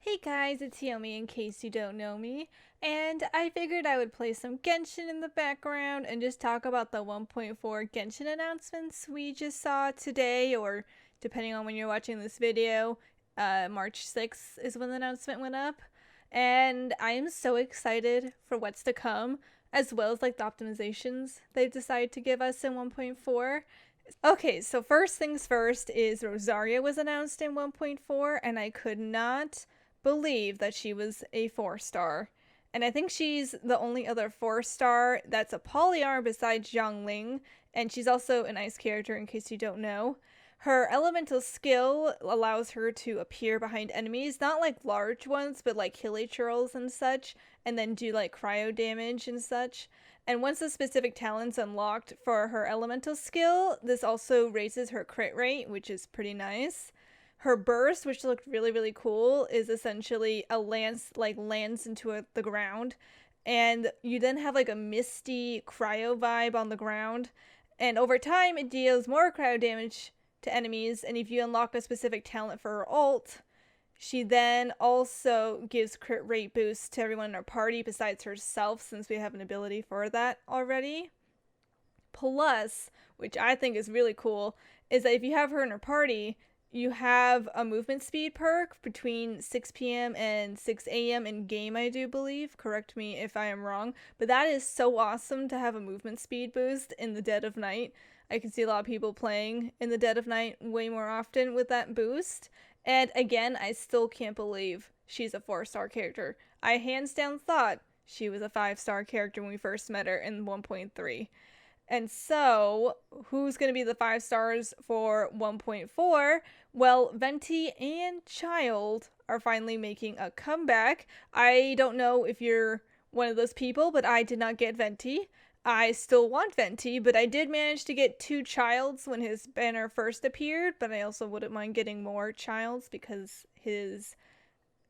Hey guys, it's Yomi in case you don't know me, and I figured I would play some Genshin in the background and just talk about the 1.4 Genshin announcements we just saw today, or depending on when you're watching this video, March 6th is when the announcement went up. And I am so excited for what's to come, as well as like the optimizations they've decided to give us in 1.4. Okay, so first things first is Rosaria was announced in 1.4, and I could not believe that she was a 4-star. And I think she's the only other 4-star that's a polyar besides Ling, and she's also an ice character in case you don't know. Her elemental skill allows her to appear behind enemies, not like large ones, but like hilichurls and such, and then do like cryo damage and such. And once a specific talent's unlocked for her elemental skill, this also raises her crit rate, which is pretty nice. Her burst, which looked really, really cool, is essentially a lance like lands into the ground. And you then have like a misty cryo vibe on the ground. And over time, it deals more cryo damage to enemies. And if you unlock a specific talent for her ult, she then also gives crit rate boost to everyone in her party besides herself, since we have an ability for that already. Plus, which I think is really cool, is that if you have her in her party, you have a movement speed perk between 6 p.m. and 6 a.m. in game, I do believe. Correct me if I am wrong. But that is so awesome to have a movement speed boost in the dead of night. I can see a lot of people playing in the dead of night way more often with that boost. And again, I still can't believe she's a 4-star character. I hands down thought she was a 5-star character when we first met her in 1.3. And so, who's going to be the 5 stars for 1.4? Well, Venti and Child are finally making a comeback. I don't know if you're one of those people, but I did not get Venti. I still want Venti, but I did manage to get 2 Childs when his banner first appeared, but I also wouldn't mind getting more Childs because his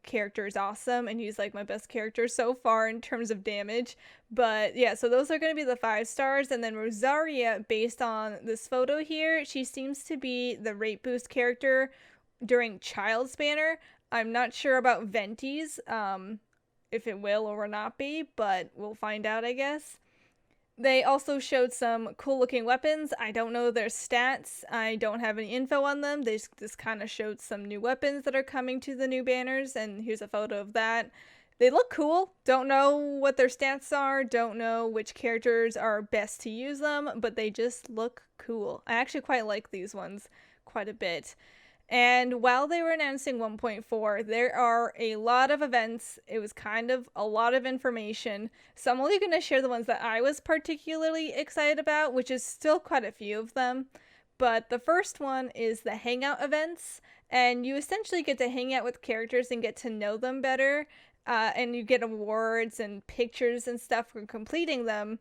character is awesome and he's like my best character so far in terms of damage. But yeah, so those are going to be the 5 stars. And then Rosaria, based on this photo here, she seems to be the rate boost character during Child's banner. I'm not sure about Venti's, if it will or will not be, but we'll find out, I guess. They also showed some cool looking weapons. I don't know their stats. I don't have any info on them. They just kind of showed some new weapons that are coming to the new banners, and here's a photo of that. They look cool. Don't know what their stats are. Don't know which characters are best to use them, but they just look cool. I actually quite like these ones quite a bit. And while they were announcing 1.4, there are a lot of events. It was kind of a lot of information. So I'm only going to share the ones that I was particularly excited about, which is still quite a few of them. But the first one is the Hangout events. And you essentially get to hang out with characters and get to know them better. And you get awards and pictures and stuff for completing them.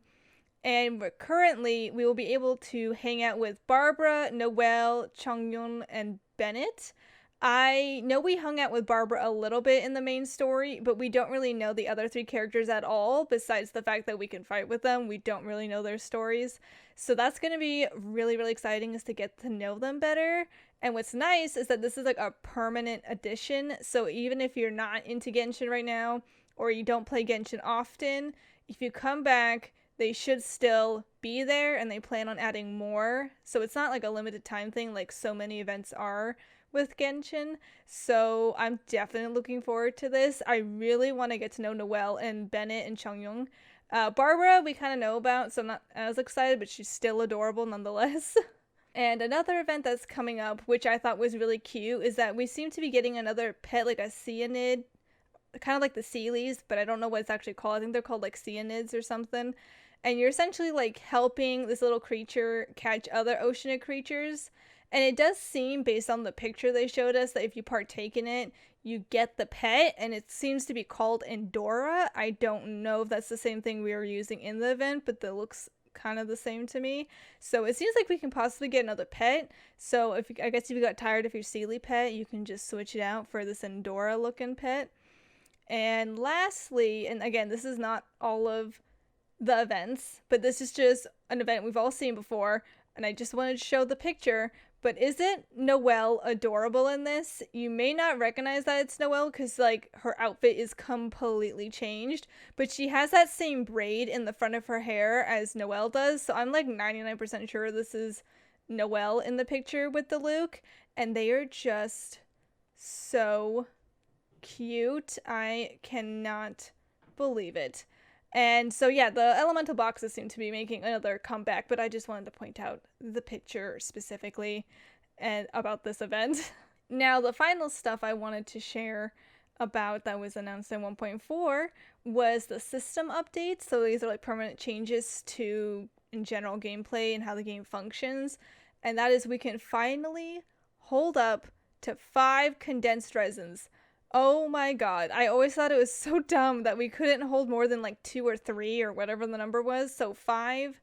And currently, we will be able to hang out with Barbara, Noelle, Chongyun, and Bennett. I know we hung out with Barbara a little bit in the main story, but we don't really know the other 3 characters at all, besides the fact that we can fight with them. We don't really know their stories. So that's going to be really, really exciting, is to get to know them better. And what's nice is that this is like a permanent addition. So even if you're not into Genshin right now, or you don't play Genshin often, if you come back, they should still be there, and they plan on adding more. So it's not like a limited time thing like so many events are with Genshin. So I'm definitely looking forward to this. I really want to get to know Noelle and Bennett and Chongyun. Barbara, we kind of know about, so I'm not as excited, but she's still adorable nonetheless. And another event that's coming up, which I thought was really cute, is that we seem to be getting another pet, like a cyanid, kind of like the Sealies, but I don't know what it's actually called. I think they're called like cyanids or something. And you're essentially like helping this little creature catch other oceanic creatures. And it does seem, based on the picture they showed us, that if you partake in it, you get the pet, and it seems to be called Endora. I don't know if that's the same thing we were using in the event, but that looks kind of the same to me. So it seems like we can possibly get another pet. So I guess if you got tired of your Sealy pet, you can just switch it out for this Endora looking pet. And lastly, and again, this is not all of the events, but this is just an event we've all seen before, and I just wanted to show the picture. But isn't Noelle adorable in this? You may not recognize that it's Noelle because, like, her outfit is completely changed, but she has that same braid in the front of her hair as Noelle does, so I'm like 99% sure this is Noelle in the picture with the Luke, and they are just so cute. I cannot believe it. And so, yeah, the elemental boxes seem to be making another comeback, but I just wanted to point out the picture specifically and about this event. Now, the final stuff I wanted to share about that was announced in 1.4 was the system updates. So these are like permanent changes to in general gameplay and how the game functions. And that is we can finally hold up to 5 condensed resins. Oh my god. I always thought it was so dumb that we couldn't hold more than like 2 or 3 or whatever the number was. So 5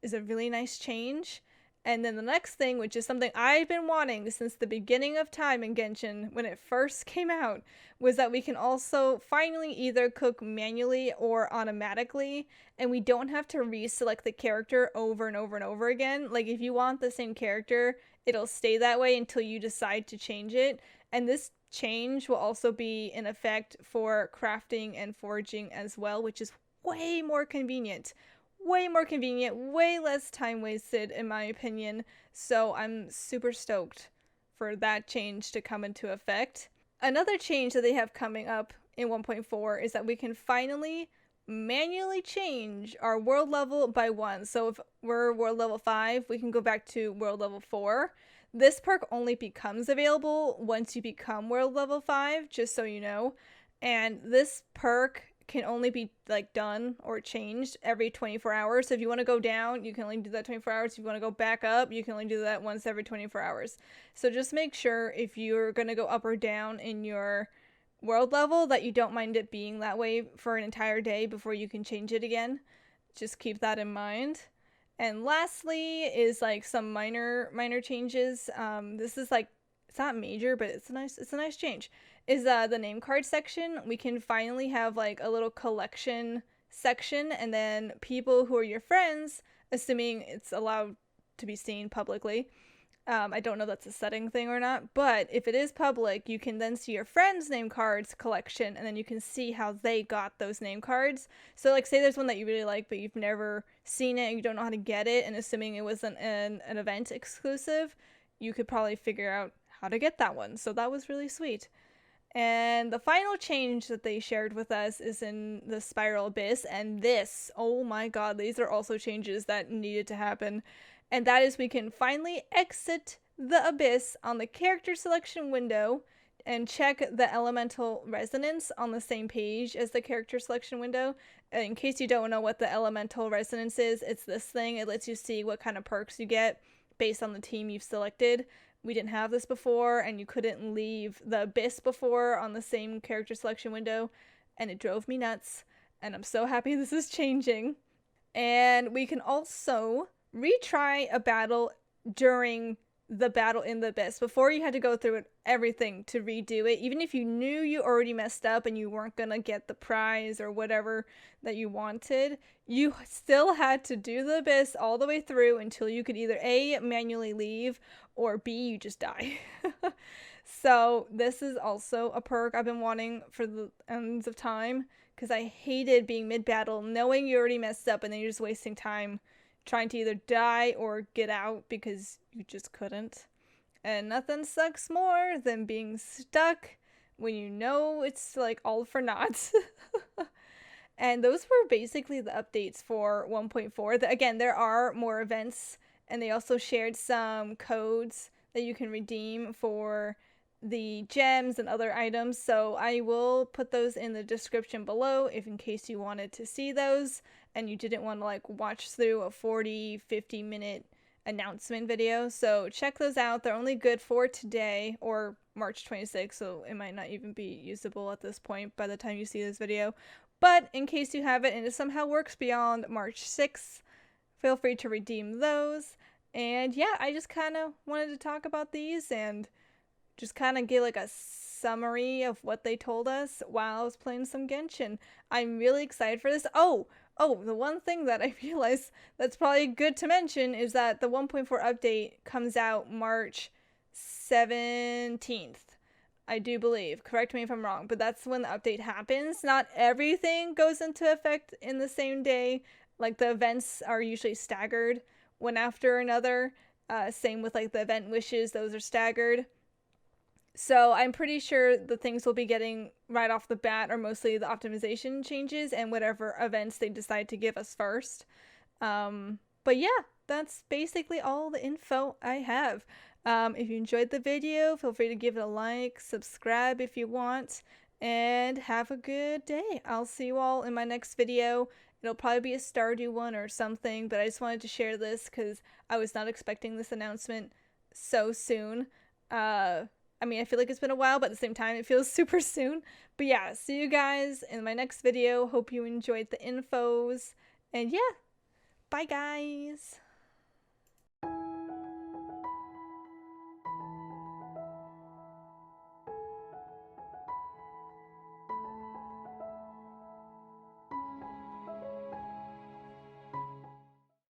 is a really nice change. And then the next thing, which is something I've been wanting since the beginning of time in Genshin when it first came out, was that we can also finally either cook manually or automatically, and we don't have to reselect the character over and over and over again. Like, if you want the same character, it'll stay that way until you decide to change it. And this change will also be in effect for crafting and foraging as well, which is way more convenient. Way more convenient, way less time wasted in my opinion. So I'm super stoked for that change to come into effect. Another change that they have coming up in 1.4 is that we can finally manually change our world level by 1. So if we're world level 5, we can go back to world level 4. This perk only becomes available once you become world level 5, just so you know. And this perk can only be like done or changed every 24 hours. So if you want to go down, you can only do that 24 hours. If you want to go back up, you can only do that once every 24 hours. So just make sure if you're going to go up or down in your world level that you don't mind it being that way for an entire day before you can change it again. Just keep that in mind. And lastly is like some minor changes. This is like, it's not major, but it's a nice change. Is the name card section. We can finally have like a little collection section, and then people who are your friends, assuming it's allowed to be seen publicly. I don't know if that's a setting thing or not, but if it is public, you can then see your friends' name cards collection, and then you can see how they got those name cards. So like say there's one that you really like, but you've never seen it, and you don't know how to get it, and assuming it wasn't an event exclusive, you could probably figure out how to get that one. So that was really sweet. And the final change that they shared with us is in the Spiral Abyss, and this, oh my god, these are also changes that needed to happen. And that is we can finally exit the Abyss on the character selection window and check the elemental resonance on the same page as the character selection window. In case you don't know what the elemental resonance is, it's this thing. It lets you see what kind of perks you get based on the team you've selected. We didn't have this before, and you couldn't leave the Abyss before on the same character selection window, and it drove me nuts, and I'm so happy this is changing. And we can also retry a battle during the battle in the Abyss. Before, you had to go through everything to redo it, even if you knew you already messed up and you weren't gonna get the prize or whatever that you wanted. You still had to do the Abyss all the way through until you could either A, manually leave, or B, you just die. So this is also a perk I've been wanting for the ends of time, because I hated being mid-battle, knowing you already messed up, and then you're just wasting time trying to either die or get out because you just couldn't. And nothing sucks more than being stuck when you know it's like all for naught. And those were basically the updates for 1.4. Again, there are more events, and they also shared some codes that you can redeem for the gems and other items. So I will put those in the description below if in case you wanted to see those and you didn't want to like watch through a 40-50 minute announcement video. So check those out. They're only good for today or March 26th, so it might not even be usable at this point by the time you see this video. But in case you have it and it somehow works beyond March 6th, feel free to redeem those. And yeah, I just kind of wanted to talk about these and just kind of give like a summary of what they told us while I was playing some Genshin. I'm really excited for this. Oh, Oh, the one thing that I realized that's probably good to mention is that the 1.4 update comes out March 17th. I do believe. Correct me if I'm wrong, but that's when the update happens. Not everything goes into effect in the same day. Like the events are usually staggered one after another. Same with like the event wishes, those are staggered. So I'm pretty sure the things we'll be getting right off the bat are mostly the optimization changes and whatever events they decide to give us first. But yeah, that's basically all the info I have. If you enjoyed the video, feel free to give it a like, subscribe if you want, and have a good day. I'll see you all in my next video. It'll probably be a Stardew one or something, but I just wanted to share this because I was not expecting this announcement so soon. I mean, I feel like it's been a while, but at the same time, it feels super soon. But yeah, see you guys in my next video. Hope you enjoyed the infos. And yeah, bye guys.